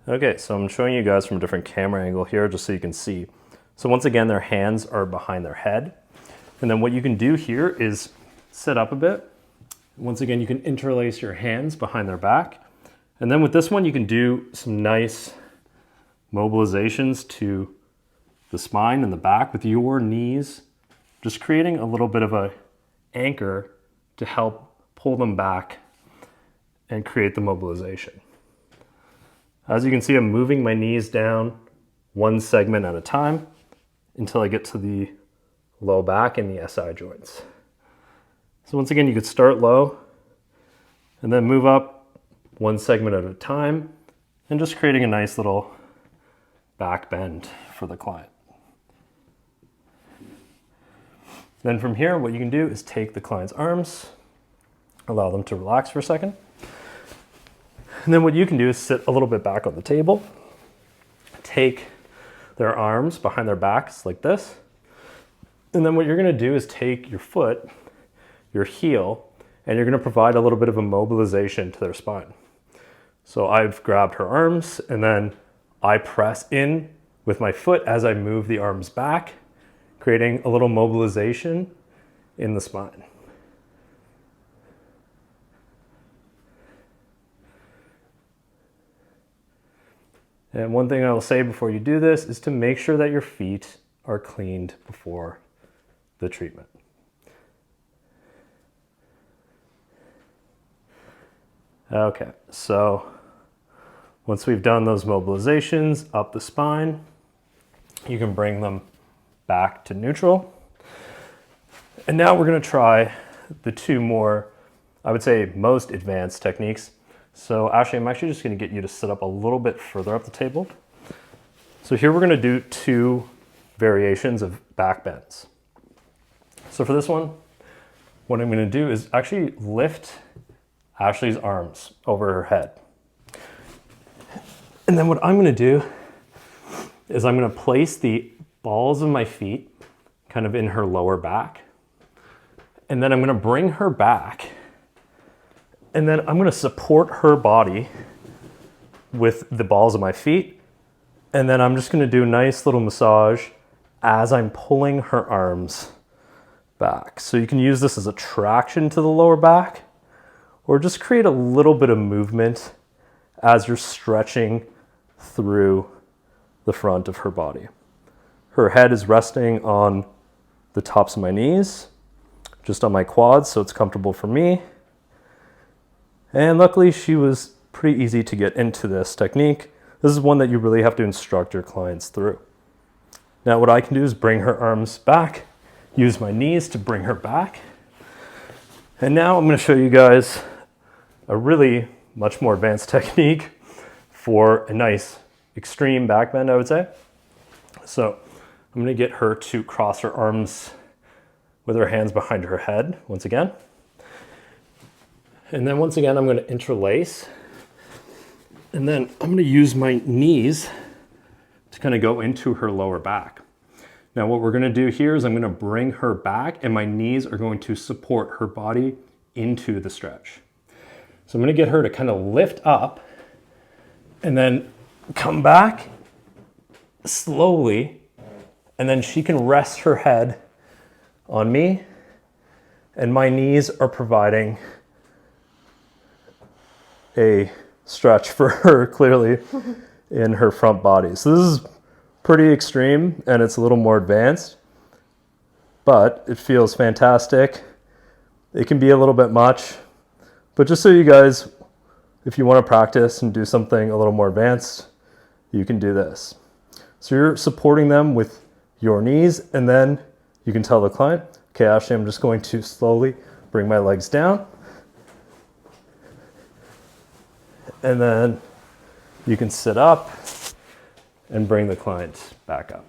Okay, so I'm showing you guys from a different camera angle here just so you can see. So once again, their hands are behind their head. And then what you can do here is sit up a bit. Once again, you can interlace your hands behind their back. And then with this one, you can do some nice mobilizations to the spine and the back with your knees, just creating a little bit of an anchor to help pull them back and create the mobilization. As you can see, I'm moving my knees down one segment at a time until I get to the low back and the SI joints. So once again, you could start low and then move up one segment at a time and just creating a nice little back bend for the client. Then from here, what you can do is take the client's arms, allow them to relax for a second. And then what you can do is sit a little bit back on the table, take their arms behind their backs like this. And then what you're gonna do is take your foot, your heel, and you're gonna provide a little bit of a mobilization to their spine. So I've grabbed her arms and then I press in with my foot as I move the arms back, creating a little mobilization in the spine. And one thing I will say before you do this is to make sure that your feet are cleaned before the treatment. Okay, so once we've done those mobilizations up the spine, you can bring them back to neutral. And now we're going to try the two more, I would say, most advanced techniques. So Ashley, I'm actually just going to get you to sit up a little bit further up the table. So here we're going to do two variations of back bends. So for this one, what I'm going to do is actually lift Ashley's arms over her head. And then what I'm going to do is I'm going to place the balls of my feet kind of in her lower back. And then I'm going to bring her back. And then I'm going to support her body with the balls of my feet. And then I'm just going to do a nice little massage as I'm pulling her arms back. So you can use this as a traction to the lower back, or just create a little bit of movement as you're stretching through the front of her body. Her head is resting on the tops of my knees, just on my quads, so it's comfortable for me. And luckily, she was pretty easy to get into this technique. This is one that you really have to instruct your clients through. Now, what I can do is bring her arms back, use my knees to bring her back. And now I'm going to show you guys a really much more advanced technique for a nice extreme back bend, I would say. So I'm going to get her to cross her arms with her hands behind her head once again. And then once again, I'm going to interlace. And then I'm going to use my knees to kind of go into her lower back. Now what we're going to do here is I'm going to bring her back and my knees are going to support her body into the stretch. So I'm going to get her to kind of lift up and then come back slowly. And then she can rest her head on me. And my knees are providing a stretch for her clearly in her front body. So this is pretty extreme and it's a little more advanced, but it feels fantastic. It can be a little bit much, but just so you guys, if you want to practice and do something a little more advanced, you can do this. So you're supporting them with your knees and then you can tell the client, okay, Ashley, I'm just going to slowly bring my legs down. And then you can sit up and bring the client back up.